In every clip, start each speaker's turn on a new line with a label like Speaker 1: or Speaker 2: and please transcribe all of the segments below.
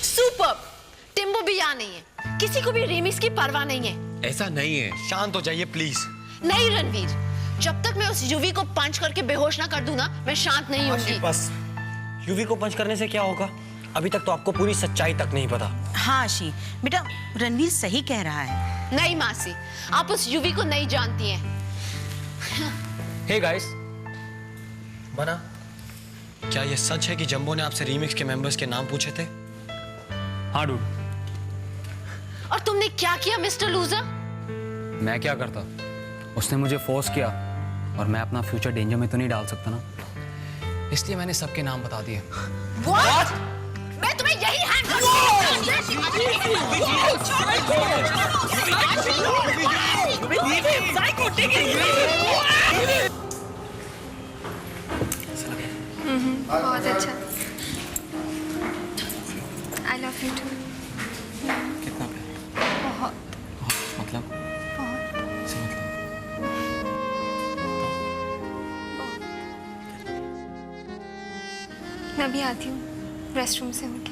Speaker 1: Super. टिम्बो भी यहाँ नहीं है, किसी को भी रीमिक्स की परवाह नहीं है।
Speaker 2: ऐसा नहीं है, शांत हो जाइए प्लीज।
Speaker 1: नहीं रणवीर, जब तक मैं उस यूवी को पंच करके बेहोश ना कर दूं ना, मैं शांत नहीं होंगी।
Speaker 3: बस, यूवी को पंच करने से क्या होगा? अभी तक तो आपको पूरी सच्चाई तक नहीं पता।
Speaker 4: हाँ आशी, बेटा रणवीर सही कह रहा है।
Speaker 1: नहीं मासी, आप उस यूवी को नहीं जानती हैं।
Speaker 3: हे गाइस, बना, क्या ये सच है कि जंबो ने आपसे रीमिक्स के मेंबर्स के नाम पूछे थे?
Speaker 5: हाँ डूड।
Speaker 1: और तुमने क्या किया मिस्टर लूजर?
Speaker 5: मैं क्या करता? उसने मुझे फोर्स किया और मैं अपना फ्यूचर डेंजर में तो नहीं डाल सकता ना, इसलिए मैंने सबके नाम बता दिए।
Speaker 1: What? मैं तुम्हें यही हैंड
Speaker 6: बहुत अच्छा। I love you too.
Speaker 5: कितना प्यार?
Speaker 6: बहुत
Speaker 5: मतलब?
Speaker 6: बहुत
Speaker 5: से मतलब?
Speaker 6: मैं अभी आती हूँ रेस्टरूम से होके।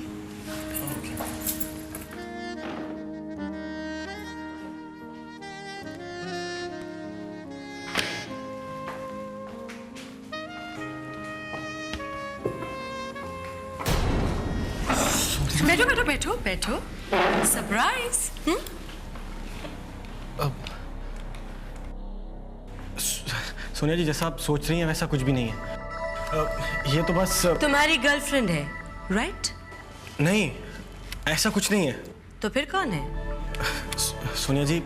Speaker 4: बैठो बैठो बैठो बैठो। सरप्राइज।
Speaker 3: सोनिया जी, जैसा आप सोच रही हैं वैसा कुछ भी नहीं है। ये तो बस
Speaker 4: तुम्हारी गर्लफ्रेंड है, राइट?
Speaker 3: नहीं, ऐसा कुछ नहीं है।
Speaker 4: तो फिर कौन है?
Speaker 3: सोनिया जी,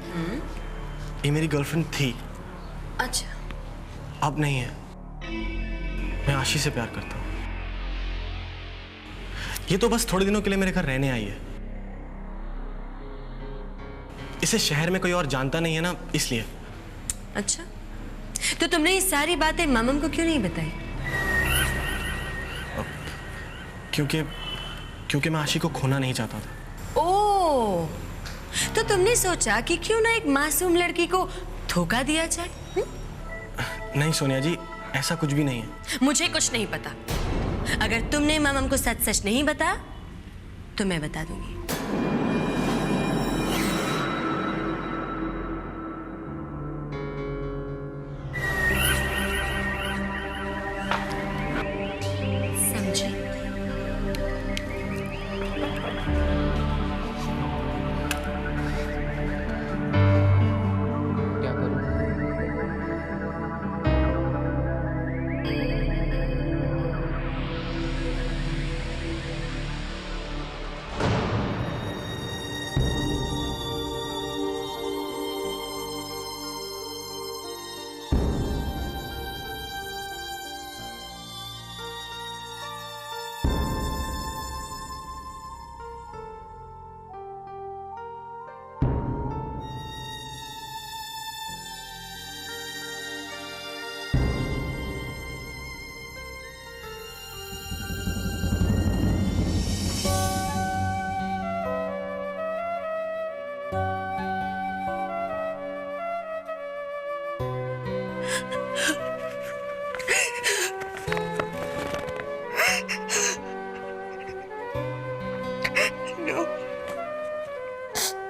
Speaker 3: ये मेरी गर्लफ्रेंड थी,
Speaker 4: अच्छा।
Speaker 3: अब नहीं है। मैं आशी से प्यार करता हूँ। ये तो बस थोड़े दिनों के लिए मेरे घर रहने आई है। इसे शहर में कोई और जानता नहीं है ना, इसलिए।
Speaker 4: अच्छा, तो तुमने ये सारी बातें मामम को क्यों नहीं बताई?
Speaker 3: क्योंकि मैं आशी को खोना नहीं चाहता था।
Speaker 4: ओह, तो तुमने सोचा कि क्यों ना एक मासूम लड़की को धोखा दिया जाए?
Speaker 3: नहीं सोनिया जी, ऐसा कुछ भी नहीं है।
Speaker 4: मुझे कुछ नहीं पता। अगर तुमने मामम को सच सच नहीं बताया तो मैं बता दूंगी। समझे?
Speaker 5: क्या करूं?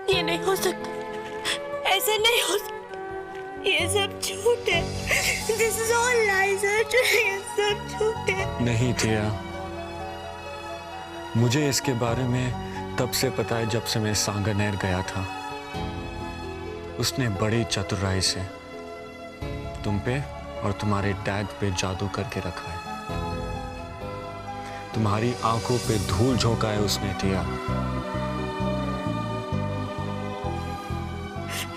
Speaker 4: ये नहीं हो सकता, ऐसे नहीं हो सकता। ये सब झूठ है। This is all lies, ये सब झूठ है।
Speaker 7: नहीं टिया, मुझे इसके बारे में तब से पता है जब से मैं सांगानेर गया था। उसने बड़ी चतुराई से तुम पे और तुम्हारे डैड पे जादू करके रखा है। तुम्हारी आंखों पे धूल झोंका है उसने टिया।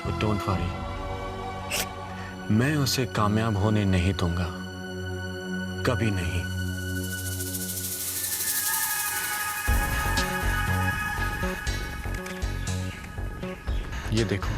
Speaker 7: But don't worry, मैं उसे कामयाब होने नहीं दूंगा, कभी नहीं। ये देखो,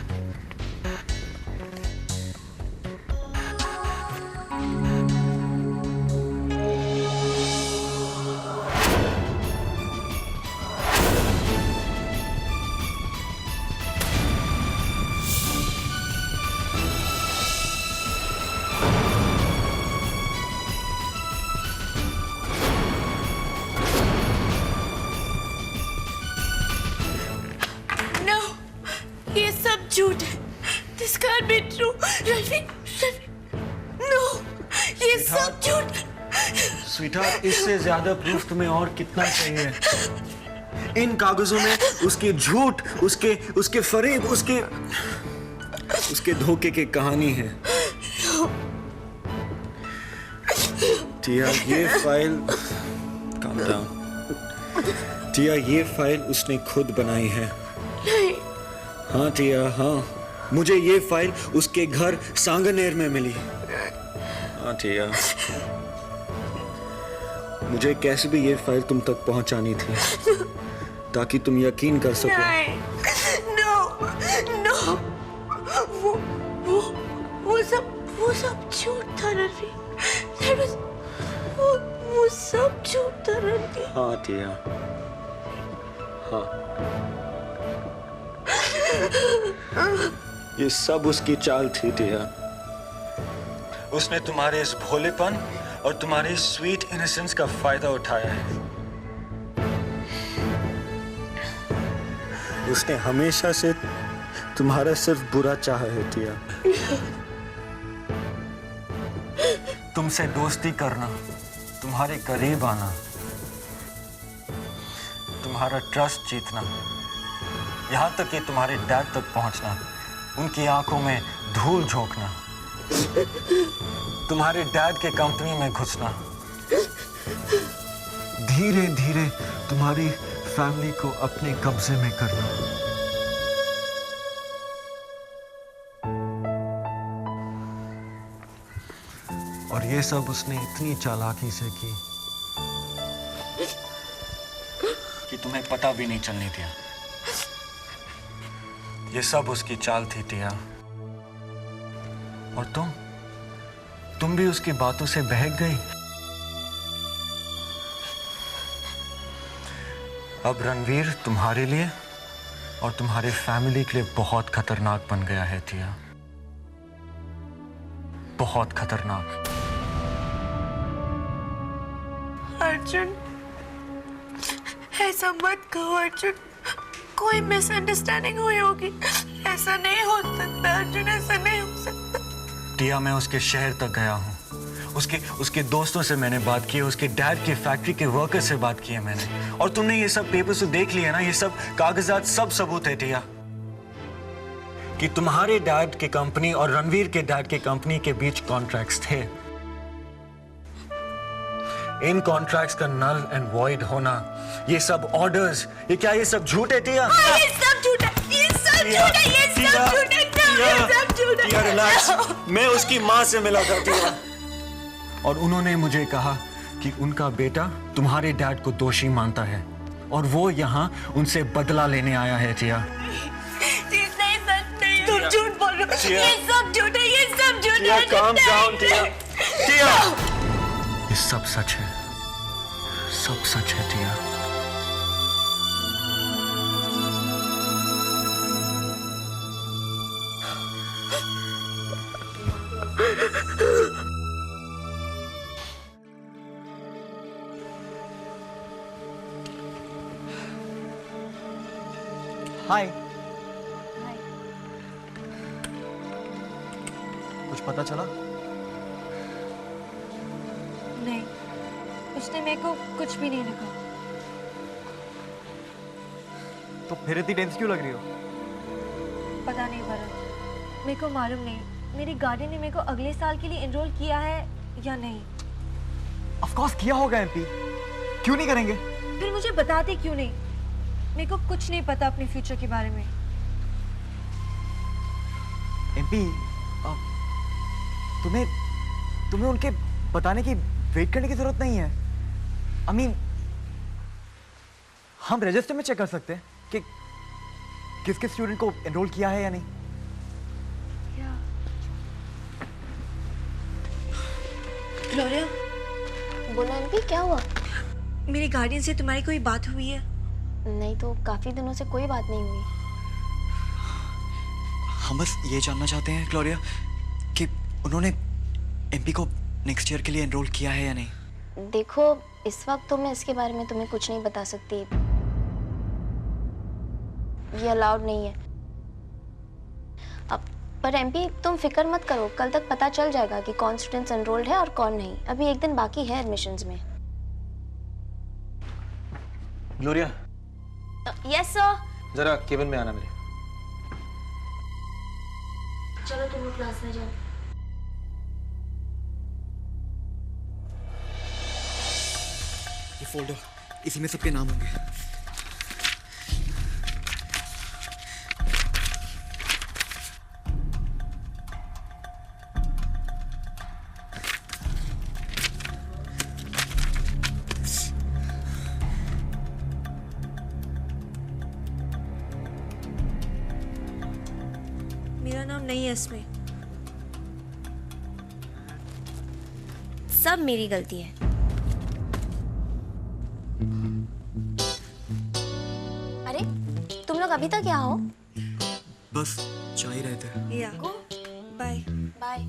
Speaker 4: ट्रू। रणवीर, नो, ये सब झूठ।
Speaker 7: स्वीटहार्ट, इससे ज्यादा प्रूफ तुम्हें और कितना चाहिए? इन कागजों में उसके झूठ, उसके फरेब, उसके धोखे की कहानी है। टिया, ये फाइल, calm down। टिया, ये फाइल उसने खुद बनाई है।
Speaker 4: नहीं।
Speaker 7: हाँ टिया, हाँ, मुझे ये फाइल उसके घर सांगनेर में मिली। हाँ टिया, मुझे कैसे भी ये फाइल तुम तक पहुंचानी थी ताकि तुम यकीन कर सको।
Speaker 4: नहीं, नो, वो सब झूठ था रणवीर। वो सब झूठ था रणवीर।
Speaker 7: हाँ टिया, हाँ, ये सब उसकी चाल थी टिया। उसने तुम्हारे इस भोलेपन और तुम्हारी स्वीट इनोसेंस का फायदा उठाया है। उसने हमेशा से तुम्हारा सिर्फ बुरा चाहा है टिया। तुमसे दोस्ती करना, तुम्हारे करीब आना, तुम्हारा ट्रस्ट जीतना, यहां तक कि तुम्हारे डैड तक पहुंचना, उनकी आंखों में धूल झोंकना, तुम्हारे डैड के कंपनी में घुसना, धीरे धीरे तुम्हारी फैमिली को अपने कब्जे में करना। और ये सब उसने इतनी चालाकी से की कि तुम्हें पता भी नहीं चलने दिया। ये सब उसकी चाल थी टिया। और तुम भी उसकी बातों से बहक गई। अब रणवीर तुम्हारे लिए और तुम्हारे फैमिली के लिए बहुत खतरनाक बन गया है टिया, बहुत खतरनाक।
Speaker 4: अर्जुन, ऐसा मत कहो अर्जुन, कोई मिसअंडरस्टैंडिंग हुई होगी। ऐसा नहीं हो सकता अर्जुन, ऐसा नहीं हो सकता।
Speaker 7: टिया, मैं उसके शहर तक गया हूँ, उसके दोस्तों से मैंने बात की, उसके डैड के फैक्ट्री के वर्कर से बात की है मैंने। और तुमने ये सब पेपर्स तो देख लिया ना, ये सब कागजात, सब सबूत है टिया कि तुम्हारे डैड के कंपनी और रणवीर के डैड के कंपनी के बीच कॉन्ट्रैक्ट्स थे। इन कॉन्ट्रैक्ट्स का नल एंड वॉइड होना, ये सब ऑर्डर्स, ये क्या ये सब झूठ है टिया?
Speaker 4: ये सब झूठ है, ये सब झूठ है, ये सब झूठ है, ये सब झूठ है।
Speaker 7: टिया रिलैक्स, मैं उसकी माँ से मिला था टिया, और उन्होंने मुझे कहा कि उनका बेटा तुम्हारे डैड को दोषी मानता है और वो यहाँ उनसे बदला लेने आया है टिया।
Speaker 4: ये नहीं सच नहीं, तुम झूठ बोल रहे हो। ये सब झूठ है, ये सब झूठ है।
Speaker 7: काम डाउन टिया, टिया, ये सब सच है, सब सच है टिया।
Speaker 3: हाय। कुछ पता चला?
Speaker 6: नहीं, उसने मेरे को कुछ भी नहीं लिखा।
Speaker 3: तो फिर इतनी टेंस क्यों लग रही हो?
Speaker 6: पता नहीं भरत, मेरे को मालूम नहीं मेरी गार्डियन ने मेरे को अगले साल के लिए एनरोल किया है या नहीं।
Speaker 3: ऑफ कोर्स किया होगा एमपी, क्यों नहीं करेंगे?
Speaker 6: फिर मुझे बताते क्यों नहीं? मेरे को कुछ नहीं पता अपने फ्यूचर के बारे में।
Speaker 3: एमपी, तुम्हें उनके बताने की वेट करने की जरूरत नहीं है। आई मीन, हम रजिस्टर में चेक कर सकते हैं कि किस स्टूडेंट को एनरोल किया है या नहीं।
Speaker 6: ग्लोरिया,
Speaker 1: बोलो एमपी, क्या हुआ?
Speaker 6: मेरी गार्डियन से तुम्हारी कोई बात हुई है?
Speaker 1: नहीं तो काफी दिनों से कोई बात नहीं हुई।
Speaker 8: हम बस ये जानना चाहते हैं ग्लोरिया कि उन्होंने एमपी को नेक्स्ट ईयर के लिए एनरोल किया है या नहीं।
Speaker 1: देखो, इस वक्त तो मैं इसके बारे में तुम्हें कुछ नहीं बता सकती, ये अलाउड नहीं है। अब
Speaker 9: पर एमपी तुम फिक्र मत करो, कल तक पता चल जाएगा कि कौन स्टूडेंट्स एनरोल्ड है और कौन नहीं। अभी एक दिन बाकी है एडमिशन्स में।
Speaker 3: Gloria,
Speaker 9: yes sir.
Speaker 3: जरा केबिन में आना मेरे।
Speaker 9: चलो तुम लोग क्लास में जाओ।
Speaker 8: ये फोल्डर, इसी में सबके नाम होंगे।
Speaker 6: मेरा नाम नहीं है इसमें।
Speaker 9: सब मेरी गलती है। अरे तुम लोग अभी तक यहाँ हो?
Speaker 8: बस जा ही रहे थे।
Speaker 6: या बाय।
Speaker 9: बाय।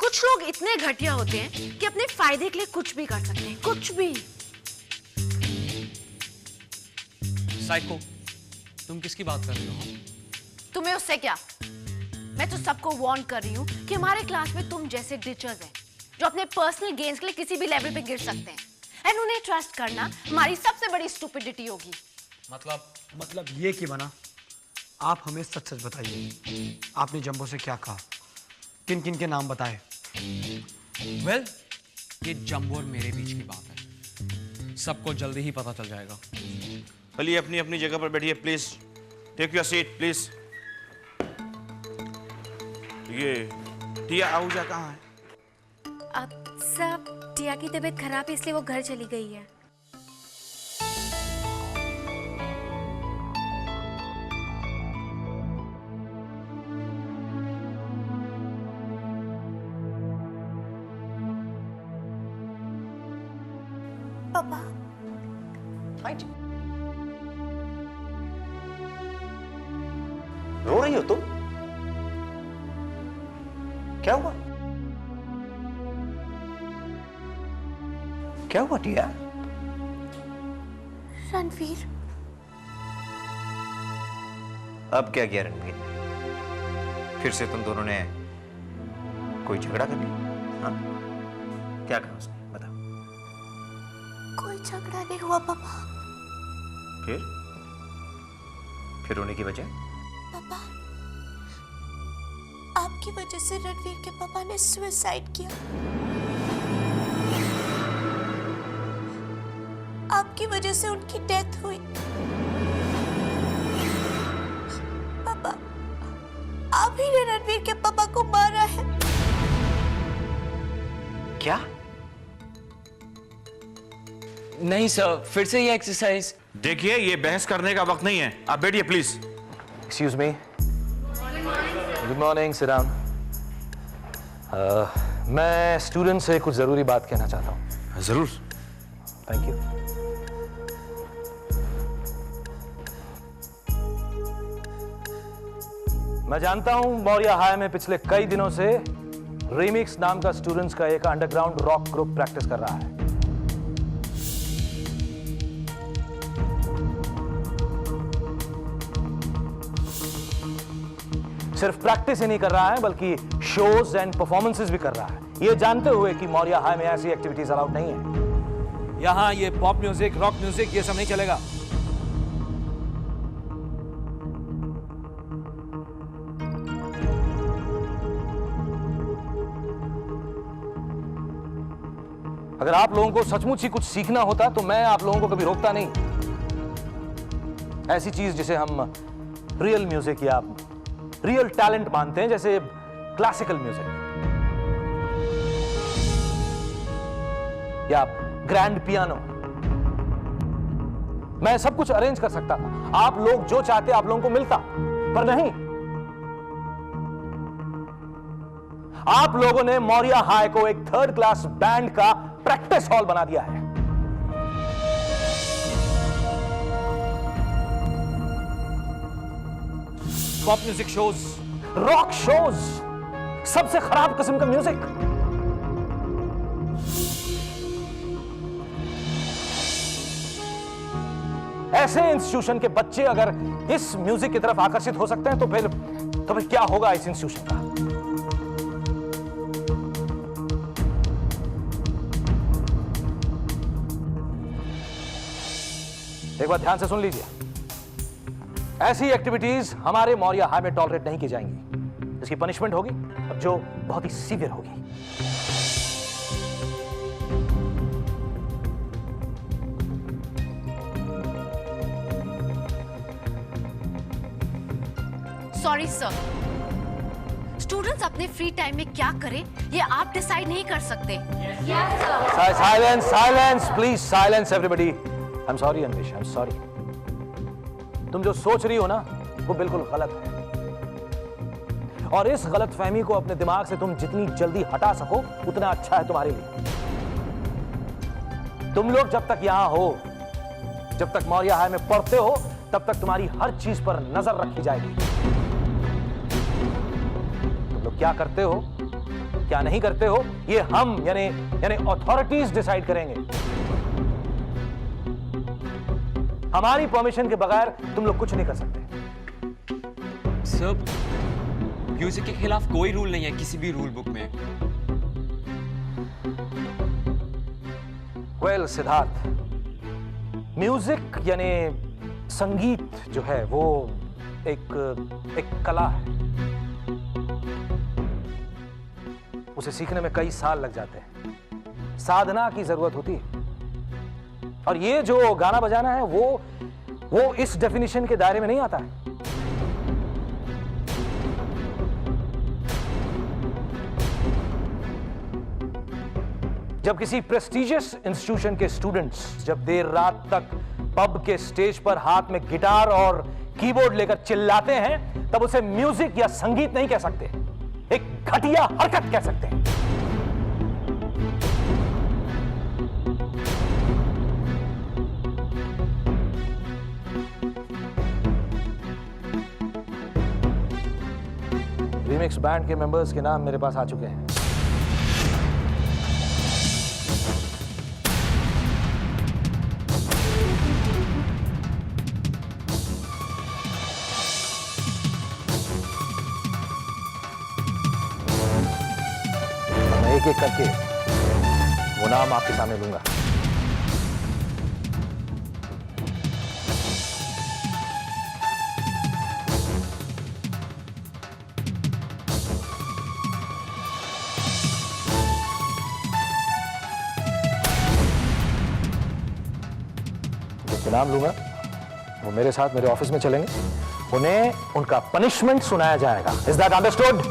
Speaker 1: कुछ लोग इतने घटिया होते हैं कि अपने फायदे के लिए कुछ भी कर सकते हैं, कुछ भी।
Speaker 5: साइको, तुम किसकी बात कर रही हो?
Speaker 1: तुम्हें उससे क्या? मैं तो सबको वार्न कर रही हूँ कि हमारे क्लास में तुम जैसे डिचर्स हैं जो अपने पर्सनल गेन्स के लिए किसी भी लेवल पे गिर सकते हैं। एंड उन्हें ट्रस्ट करना हमारी सबसे बड़ी स्टूपिडिटी होगी।
Speaker 3: मतलब ये कि बना, आप हमें सच सच बताइए, आपने जंबो से क्या कहा? किन किन के नाम बताए?
Speaker 5: वेल, ये जंबो और मेरे बीच की बात है, सबको जल्दी ही पता चल जाएगा।
Speaker 2: चलिए अपनी अपनी जगह पर बैठिए please. Take your seat please. ये टिया आहूजा कहाँ है?
Speaker 9: सब टिया की तबीयत खराब है इसलिए वो घर चली गई है।
Speaker 4: पापा
Speaker 2: रो रही हो तुम? क्या हुआ? क्या हुआ टिया?
Speaker 4: रणवीर।
Speaker 2: अब क्या किया रणवीर ने? फिर से तुम दोनों ने कोई झगड़ा कर लिया? हाँ? क्या कहा उसने? बताओ।
Speaker 4: कोई झगड़ा नहीं हुआ पापा।
Speaker 2: फिर रोने की वजह?
Speaker 4: पापा, आपकी वजह से रणवीर के पापा ने सुसाइड किया। आपकी वजह से उनकी डेथ हुई। पापा, आप ही ने रणवीर के पापा को मारा है।
Speaker 2: क्या?
Speaker 10: नहीं सर, फिर से ये एक्सरसाइज।
Speaker 2: देखिए ये बहस करने का वक्त नहीं है, आप बैठिए please.
Speaker 11: Excuse me. Good morning, sit down. मैं स्टूडेंट से कुछ जरूरी बात कहना चाहता हूँ।
Speaker 2: जरूर।
Speaker 11: Thank you. मैं जानता हूँ मौर्या हाई में पिछले कई दिनों से रीमिक्स नाम का स्टूडेंट्स का एक अंडरग्राउंड रॉक ग्रुप प्रैक्टिस कर रहा है। सिर्फ प्रैक्टिस ही नहीं कर रहा है बल्कि शोज एंड परफॉर्मेंसेस भी कर रहा है, ये जानते हुए कि मौर्या हाई में ऐसी एक्टिविटीज अलाउड नहीं है। यहां ये पॉप म्यूजिक, रॉक म्यूजिक ये सब नहीं चलेगा। अगर आप लोगों को सचमुच ही कुछ सीखना होता तो मैं आप लोगों को कभी रोकता नहीं। ऐसी चीज जिसे हम रियल म्यूजिक या रियल टैलेंट मानते हैं, जैसे क्लासिकल म्यूजिक या ग्रैंड पियानो, मैं सब कुछ अरेंज कर सकता था। आप लोग जो चाहते आप लोगों को मिलता, पर नहीं। आप लोगों ने मौर्या हाई को एक 3rd क्लास बैंड का प्रैक्टिस हॉल बना दिया है। Pop music shows, rock shows, सबसे खराब किस्म का म्यूजिक। ऐसे इंस्टीट्यूशन के बच्चे अगर इस म्यूजिक की तरफ आकर्षित हो सकते हैं तो फिर क्या होगा इस इंस्टीट्यूशन का? एक बात ध्यान से सुन लीजिए, ऐसी एक्टिविटीज हमारे मौर्य हाई में टॉलरेट नहीं की जाएंगी। इसकी पनिशमेंट होगी जो बहुत ही सीवियर होगी।
Speaker 1: सॉरी सर, स्टूडेंट्स अपने फ्री टाइम में क्या करें ये आप डिसाइड नहीं कर सकते।
Speaker 11: Silence silence please, silence everybody. I am sorry Anvesh, I am sorry. तुम जो सोच रही हो ना वो बिल्कुल गलत है, और इस गलत फहमी को अपने दिमाग से तुम जितनी जल्दी हटा सको उतना अच्छा है तुम्हारे लिए। तुम लोग जब तक यहां हो, जब तक मौर्य हाई में पढ़ते हो, तब तक तुम्हारी हर चीज पर नजर रखी जाएगी। तुम लोग क्या करते हो, क्या नहीं करते हो, ये हम यानी अथॉरिटीज डिसाइड करेंगे। हमारी परमिशन के बगैर तुम लोग कुछ नहीं कर सकते।
Speaker 10: सर, म्यूजिक के खिलाफ कोई रूल नहीं है किसी भी रूल बुक में।
Speaker 11: वेल सिद्धार्थ, म्यूजिक यानी संगीत जो है वो एक कला है। उसे सीखने में कई साल लग जाते हैं, साधना की जरूरत होती है। और ये जो गाना बजाना है वो इस डेफिनेशन के दायरे में नहीं आता है। जब किसी प्रेस्टिजियस इंस्टीट्यूशन के स्टूडेंट्स जब देर रात तक पब के स्टेज पर हाथ में गिटार और कीबोर्ड लेकर चिल्लाते हैं, तब उसे म्यूजिक या संगीत नहीं कह सकते, एक घटिया हरकत कह सकते हैं। रीमिक्स बैंड के मेंबर्स के नाम मेरे पास आ चुके हैं। मैं एक एक करके वो नाम आपके सामने लूंगा। नाम लूंगा, वो मेरे साथ मेरे ऑफिस में चलेंगे, उन्हें उनका पनिशमेंट सुनाया जाएगा। Is that understood?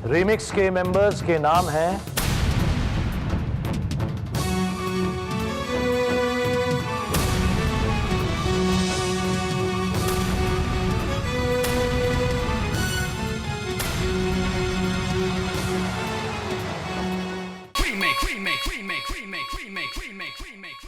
Speaker 11: रीमिक्स के मेंबर्स के नाम हैं
Speaker 5: remake.